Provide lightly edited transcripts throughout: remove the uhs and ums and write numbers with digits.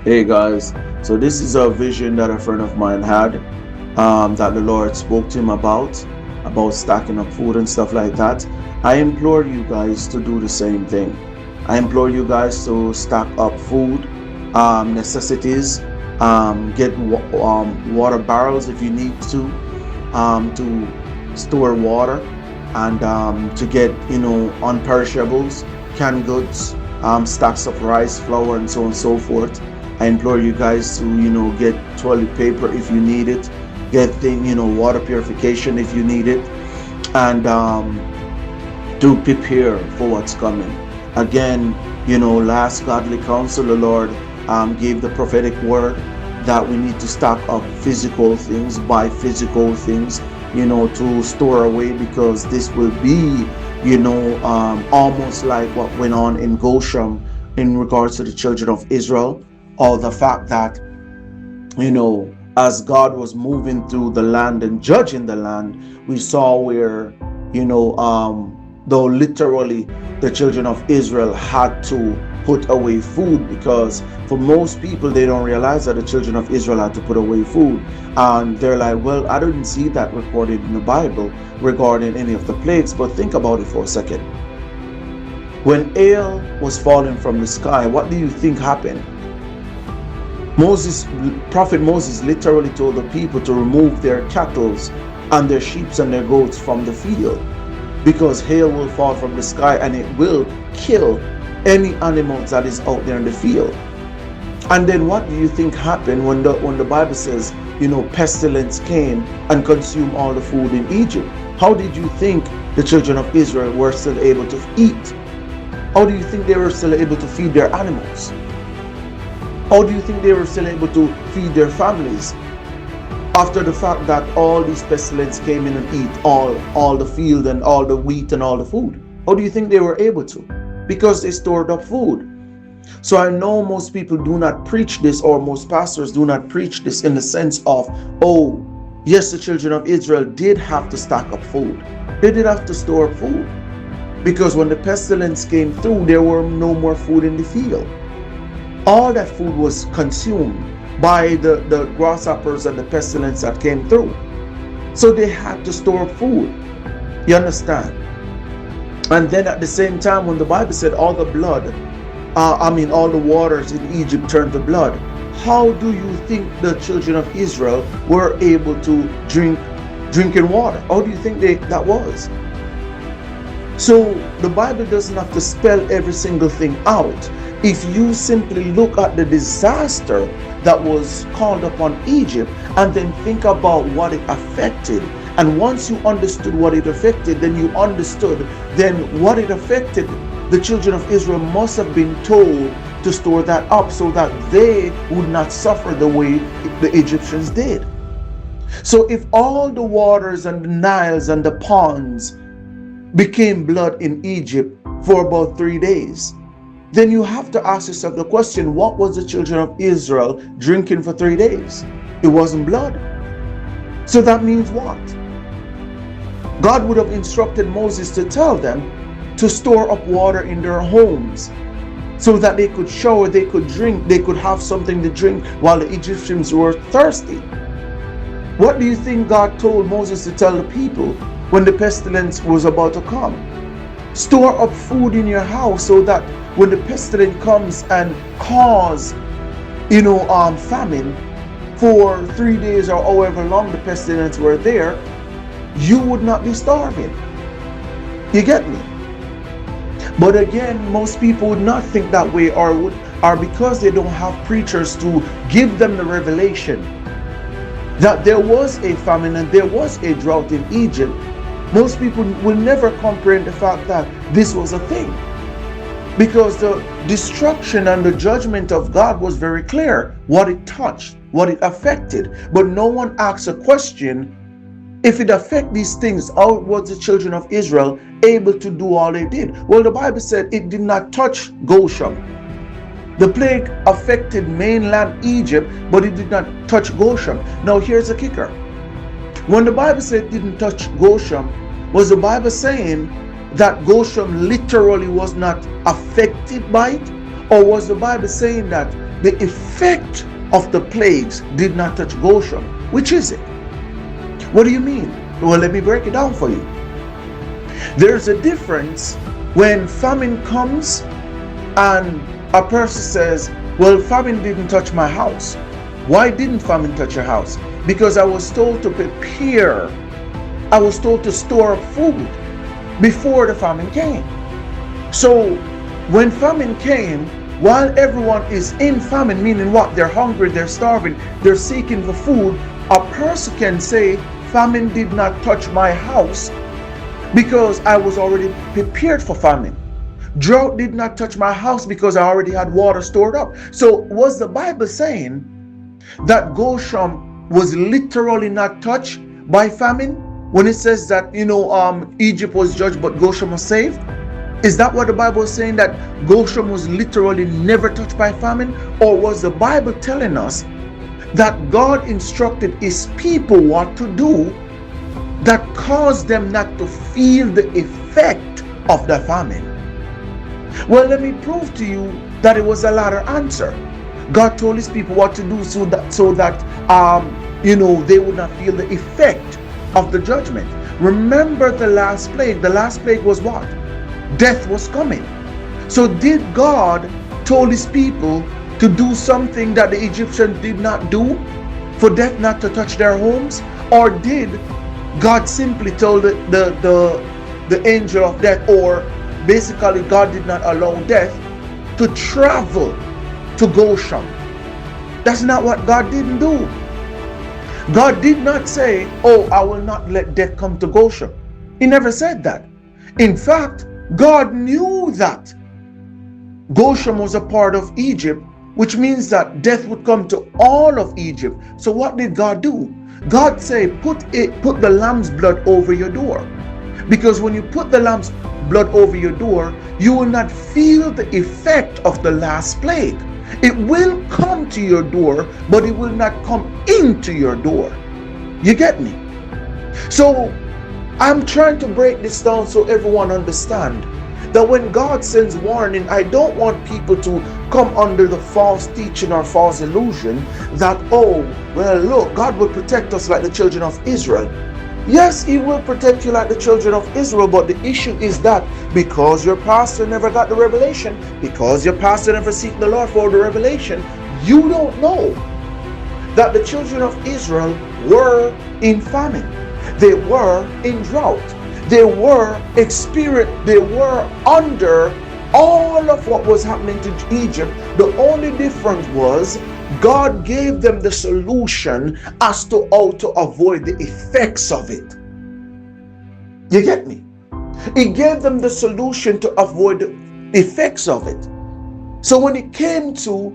Hey guys, so this is a vision that a friend of mine had, that the Lord spoke to him about stacking up food and stuff like that. I implore you guys to do the same thing. I implore you guys to stack up food, necessities, get water barrels if you need to store water, and to get unperishables, canned goods, stacks of rice, flour, and so on and so forth. I implore you guys to get toilet paper if you need it, get water purification if you need it, and to prepare for what's coming. Again, last godly counsel, the Lord gave the prophetic word that we need to stock up physical things, buy physical things, to store away, because this will be, almost like what went on in Goshen in regards to the children of Israel, or the fact that, as God was moving through the land and judging the land, we saw where, though literally the children of Israel had to put away food, because for most people they don't realize that the children of Israel had to put away food, and they're like, well, I didn't see that recorded in the Bible regarding any of the plagues. But think about it for a second. When hail was falling from the sky, what do you think happened? Prophet Moses literally told the people to remove their cattle and their sheep and their goats from the field, because hail will fall from the sky and it will kill any animals that is out there in the field. And then what do you think happened when the Bible says, pestilence came and consumed all the food in Egypt? How did you think the children of Israel were still able to eat? How do you think they were still able to feed their animals? How do you think they were still able to feed their families after the fact that all these pestilence came in and eat all the field and all the wheat and all the food? How do you think they were able to? Because they stored up food. So I know most people do not preach this, or most pastors do not preach this in the sense of, oh, yes, the children of Israel did have to stock up food. They did have to store up food, because when the pestilence came through, there were no more food in the field. All that food was consumed by the grasshoppers and the pestilence that came through. So they had to store food. You understand? And then at the same time, when the Bible said all the blood, all the waters in Egypt turned to blood, how do you think the children of Israel were able to drinking water? How do you think that was? So the Bible doesn't have to spell every single thing out. If you simply look at the disaster that was called upon Egypt and then think about what it affected, and once you understood what it affected, then you understood then what it affected, the children of Israel must have been told to store that up so that they would not suffer the way the Egyptians did. So if all the waters and the Niles and the ponds became blood in Egypt for about 3 days, then you have to ask yourself the question, what was the children of Israel drinking for 3 days? It wasn't blood. So that means what? God would have instructed Moses to tell them to store up water in their homes so that they could shower, they could drink, they could have something to drink while the Egyptians were thirsty. What do you think God told Moses to tell the people when the pestilence was about to come? Store up food in your house so that when the pestilence comes and cause, famine for 3 days or however long the pestilence were there, you would not be starving. You get me? But again, most people would not think that way, or because they don't have preachers to give them the revelation that there was a famine and there was a drought in Egypt, most people will never comprehend the fact that this was a thing. Because the destruction and the judgment of God was very clear, what it touched, what it affected. But no one asks a question, if it affected these things, how was the children of Israel able to do all they did? Well, the Bible said it did not touch Goshen. The plague affected mainland Egypt, but it did not touch Goshen. Now here's the kicker. When the Bible said it didn't touch Goshen, was the Bible saying that Goshen literally was not affected by it? Or was the Bible saying that the effect of the plagues did not touch Goshen. Which is it? What do you mean? Well, let me break it down for you. There's a difference when famine comes and a person says, well, famine didn't touch my house. Why didn't famine touch your house? Because I was told to prepare. I was told to store up food before the famine came. So when famine came, while everyone is in famine, meaning what? They're hungry, they're starving, they're seeking for food, a person can say, famine did not touch my house because I was already prepared for famine. Drought did not touch my house because I already had water stored up. So was the Bible saying that Goshen was literally not touched by famine when it says that, Egypt was judged but Goshen was saved? Is that what the Bible is saying, that Goshen was literally never touched by famine? Or was the Bible telling us that God instructed his people what to do that caused them not to feel the effect of the famine? Well, let me prove to you that it was a latter answer. God told his people what to do so that they would not feel the effect of the judgment. Remember the last plague. The last plague was what? Death was coming. So did God told his people to do something that the Egyptians did not do, for death not to touch their homes? Or did God simply told the angel of death, or basically God did not allow death to travel to Goshen? That's not what God didn't do. God did not say, oh, I will not let death come to Goshen. He never said that. In fact, God knew that Goshen was a part of Egypt, which means that death would come to all of Egypt. So what did God do? God said, put the lamb's blood over your door. Because when you put the lamb's blood over your door, you will not feel the effect of the last plague. It will come to your door, but it will not come into your door. You get me? So I'm trying to break this down so everyone understand that when God sends warning, I don't want people to come under the false teaching or false illusion that, oh, well, look, God will protect us like the children of Israel. Yes, he will protect you like the children of Israel, but the issue is that because your pastor never got the revelation, because your pastor never seeked the Lord for the revelation, you don't know that the children of Israel were in famine. They were in drought. They were under all of what was happening to Egypt. The only difference was God gave them the solution as to how to avoid the effects of it. You get me? He gave them the solution to avoid the effects of it. So when it came to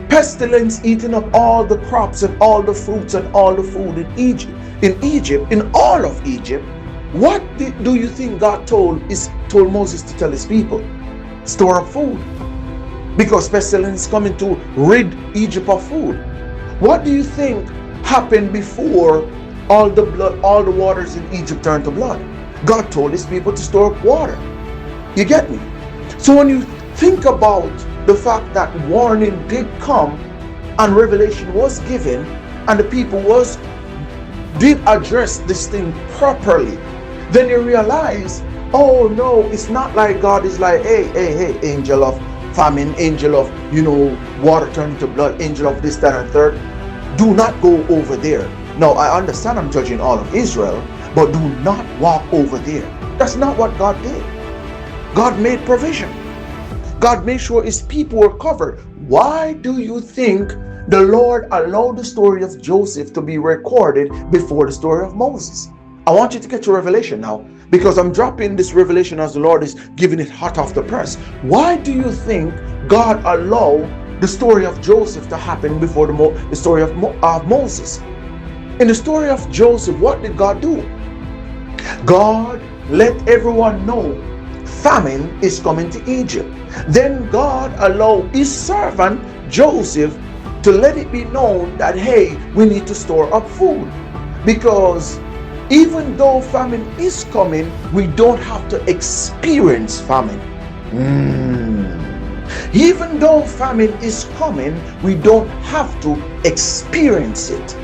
pestilence eating up all the crops and all the fruits and all the food in all of Egypt, what do you think God told Moses to tell his people? Store up food. Because pestilence is coming to rid Egypt of food. What do you think happened before all the waters in Egypt turned to blood? God told his people to store up water. You get me? So when you think about the fact that warning did come and revelation was given and the people did address this thing properly, then you realize, oh no, it's not like God is like, hey, angel of famine, angel of, water turning to blood, angel of this, that, and third. Do not go over there. Now, I understand I'm judging all of Israel, but do not walk over there. That's not what God did. God made provision. God made sure his people were covered. Why do you think the Lord allowed the story of Joseph to be recorded before the story of Moses? I want you to get your revelation now, because I'm dropping this revelation as the Lord is giving it hot off the press. Why do you think God allowed the story of Joseph to happen before the story of Moses? In the story of Joseph, what did God do? God let everyone know famine is coming to Egypt. Then God allowed his servant Joseph to let it be known that, hey, we need to store up food. Because even though famine is coming, we don't have to experience famine. Even though famine is coming, we don't have to experience it.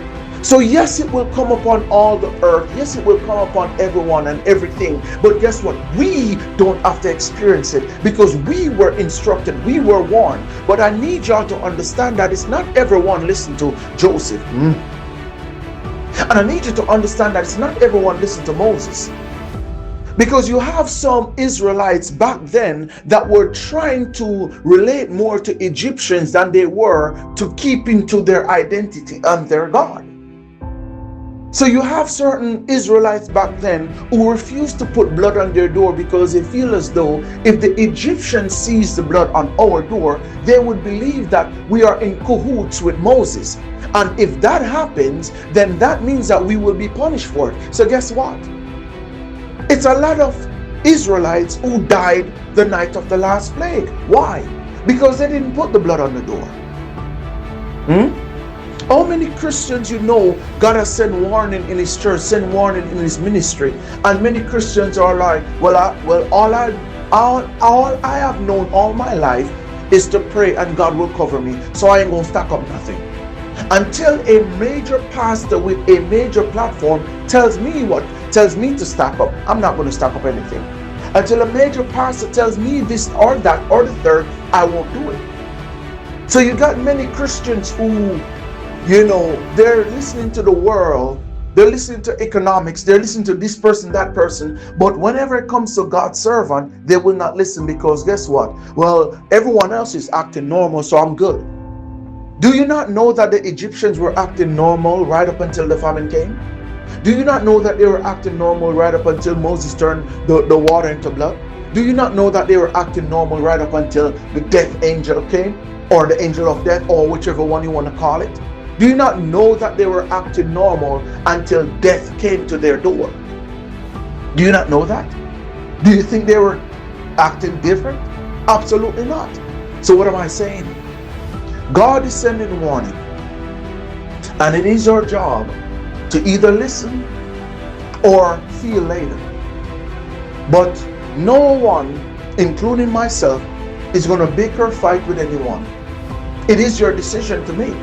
So yes, it will come upon all the earth. Yes, it will come upon everyone and everything. But guess what? We don't have to experience it because we were instructed, we were warned. But I need y'all to understand that it's not everyone listened to Joseph. And I need you to understand that it's not everyone listened to Moses. Because you have some Israelites back then that were trying to relate more to Egyptians than they were to keeping to their identity and their God. So you have certain Israelites back then who refuse to put blood on their door because they feel as though if the Egyptians sees the blood on our door, they would believe that we are in cahoots with Moses. And if that happens, then that means that we will be punished for it. So guess what? It's a lot of Israelites who died the night of the last plague. Why? Because they didn't put the blood on the door. How many Christians you know God has sent warning in his church, sent warning in his ministry, and many Christians are like, all I have known all my life is to pray and God will cover me, so I ain't gonna stack up nothing. Until a major pastor with a major platform tells me to stack up, I'm not going to stack up anything. Until a major pastor tells me this or that or the third, I won't do it. So you got many Christians who, they're listening to the world, they're listening to economics, they're listening to this person, that person, but whenever it comes to God's servant, they will not listen because guess what? Well, everyone else is acting normal, so I'm good. Do you not know that the Egyptians were acting normal right up until the famine came? Do you not know that they were acting normal right up until Moses turned the water into blood? Do you not know that they were acting normal right up until the death angel came? Or the angel of death, or whichever one you want to call it? Do you not know that they were acting normal until death came to their door? Do you not know that? Do you think they were acting different? Absolutely not. So what am I saying? God is sending warning, and it is your job to either listen or feel later. But no one, including myself, is going to bicker or fight with anyone. It is your decision to make.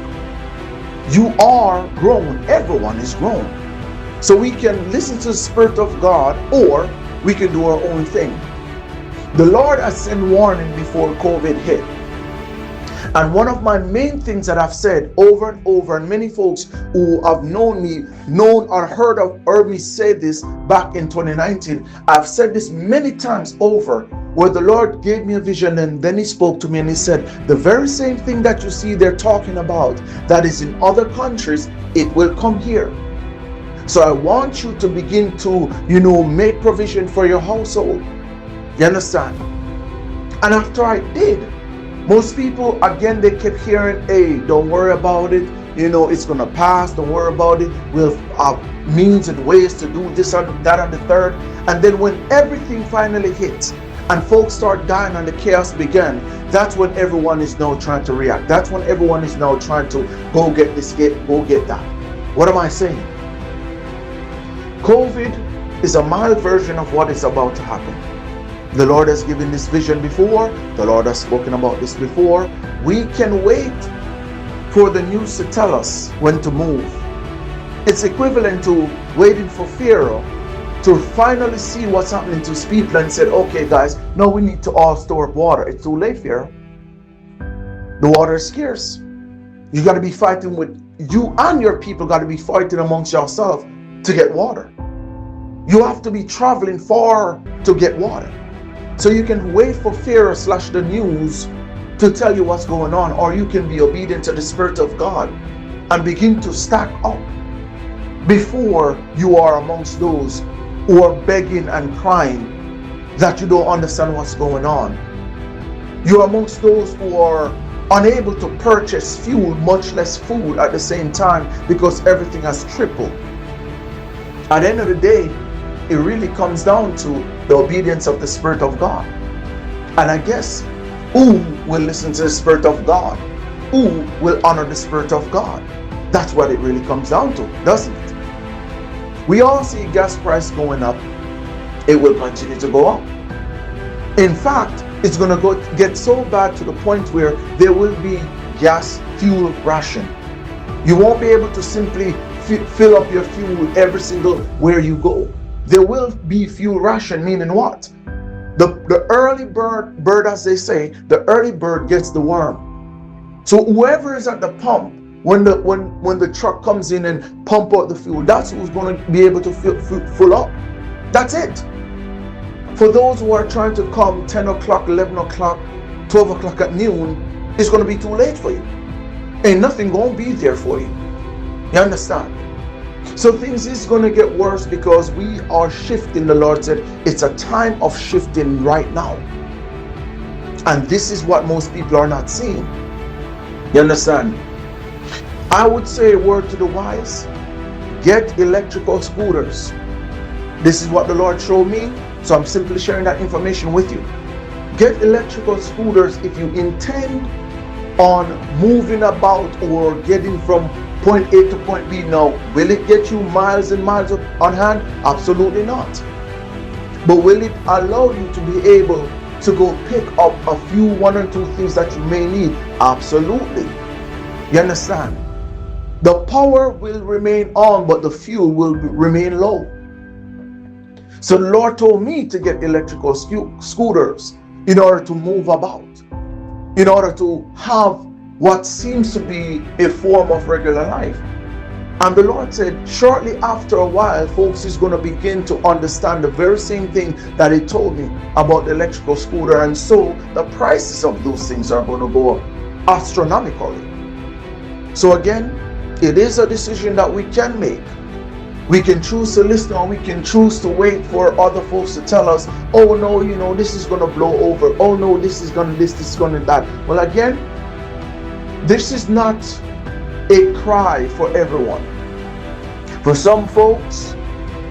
You are grown. Everyone is grown. So we can listen to the Spirit of God or we can do our own thing. The Lord has sent warning before COVID hit. And one of my main things that I've said over and over, and many folks who have known or heard me say this back in 2019, I've said this many times over, where the Lord gave me a vision and then he spoke to me and he said, the very same thing that you see they're talking about that is in other countries, it will come here. So I want you to begin to, make provision for your household. You understand? And after I did, most people, again, they kept hearing, hey, don't worry about it. It's going to pass. Don't worry about it. We'll have means and ways to do this and that and the third. And then when everything finally hits and folks start dying and the chaos began, that's when everyone is now trying to react. That's when everyone is now trying to go get this, go get that. What am I saying? COVID is a mild version of what is about to happen. The Lord has given this vision before. The Lord has spoken about this before. We can wait for the news to tell us when to move. It's equivalent to waiting for Pharaoh to finally see what's happening to his people and said, okay guys, now we need to all store up water. It's too late, Pharaoh. The water is scarce. You got to be fighting with, you and your people got to be fighting amongst yourselves to get water. You have to be traveling far to get water. So you can wait for Pharaoh / the news to tell you what's going on, or you can be obedient to the Spirit of God and begin to stack up before you are amongst those who are begging and crying that you don't understand what's going on. You're amongst those who are unable to purchase fuel, much less food at the same time because everything has tripled. At the end of the day, it really comes down to the obedience of the Spirit of God. And I guess, who will listen to the Spirit of God? Who will honor the Spirit of God? That's what it really comes down to, doesn't it? We all see gas price going up. It will continue to go up. In fact, It's going to get so bad to the point where there will be gas fuel ration. You won't be able to simply fill up your fuel every single where you go. There will be fuel ration, meaning what? The early bird, as they say, the early bird gets the worm. So whoever is at the pump, when the truck comes in and pump out the fuel, that's who's going to be able to fill up. That's it. For those who are trying to come 10 o'clock, 11 o'clock, 12 o'clock at noon, it's going to be too late for you. Ain't nothing going to be there for you. You understand? So things is going to get worse because we are shifting. The Lord said it's a time of shifting right now. And this is what most people are not seeing. You understand? I would say a word to the wise. Get electrical scooters. This is what the Lord showed me. So I'm simply sharing that information with you. Get electrical scooters if you intend on moving about or getting from point A to point B. Now, will it get you miles and miles on hand? Absolutely not. But will it allow you to be able to go pick up a few, one or two things that you may need? Absolutely. You understand? The power will remain on, but the fuel will remain low. So the Lord told me to get electrical scooters in order to move about, in order to have what seems to be a form of regular life. And the Lord said, shortly after a while, folks is going to begin to understand the very same thing that He told me about the electrical scooter. And so the prices of those things are going to go up astronomically. So again, it is a decision that we can make. We can choose to listen, or we can choose to wait for other folks to tell us, oh no, you know, this is going to blow over. Oh no, this is going to this is going to that. Well, again, this is not a cry for everyone. For some folks,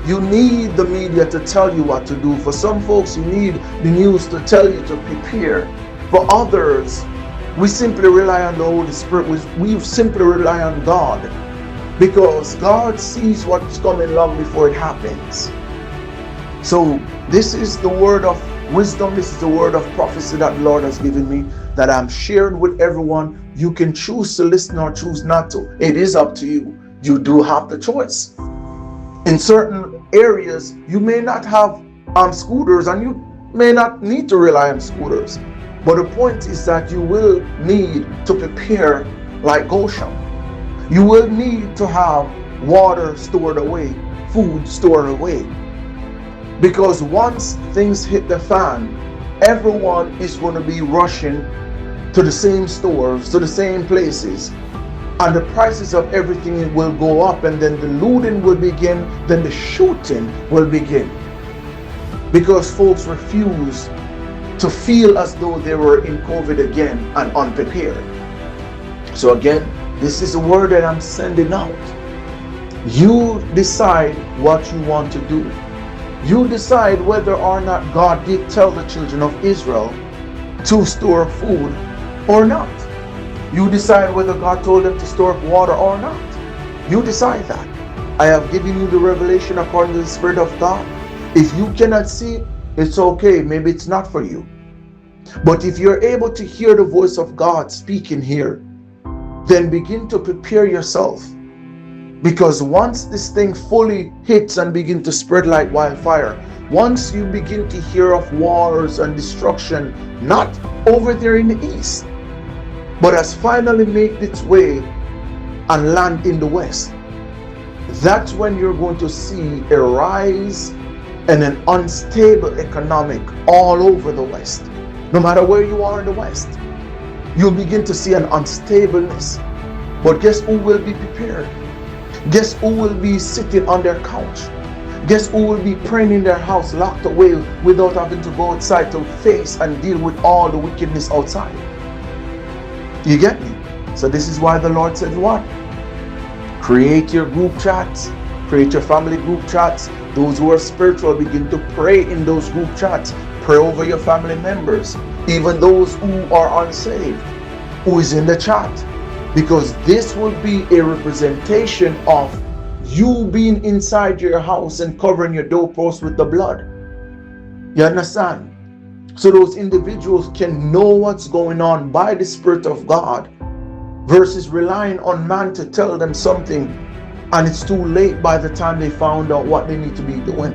you need the media to tell you what to do. For some folks, you need the news to tell you to prepare. For others, we simply rely on the Holy Spirit. We simply rely on God, because God sees what's coming long before it happens. So this is the word of wisdom. This is the word of prophecy that the Lord has given me, that I'm sharing with everyone. You can choose to listen or choose not to. It is up to you. You do have the choice. In certain areas, you may not have scooters, and you may not need to rely on scooters. But the point is that you will need to prepare like Goshen. You will need to have water stored away, food stored away. Because once things hit the fan, everyone is going to be rushing to the same stores, to the same places. And the prices of everything will go up, and then the looting will begin, then the shooting will begin. Because folks refuse to feel as though they were in COVID again and unprepared. So again, this is a word that I'm sending out. You decide what you want to do. You decide whether or not God did tell the children of Israel to store food or not. You decide whether God told them to store up water or not. You decide that. I have given you the revelation according to the Spirit of God. If you cannot see, it's okay. Maybe it's not for you. But if you're able to hear the voice of God speaking here, then begin to prepare yourself. Because once this thing fully hits and begin to spread like wildfire, once you begin to hear of wars and destruction, not over there in the east, but has finally made its way and land in the west, that's when you're going to see a rise and an unstable economic all over the west. No matter where you are in the west, you'll begin to see an unstableness. But guess who will be prepared? Guess who will be sitting on their couch? Guess who will be praying in their house, locked away, without having to go outside to face and deal with all the wickedness outside? You get me? So this is why the Lord said what? Create your group chats. Create your family group chats. Those who are spiritual, begin to pray in those group chats. Pray over your family members, even those who are unsaved, who is in the chat. Because this will be a representation of you being inside your house and covering your doorpost with the blood. You understand? So those individuals can know what's going on by the Spirit of God versus relying on man to tell them something and it's too late by the time they found out what they need to be doing.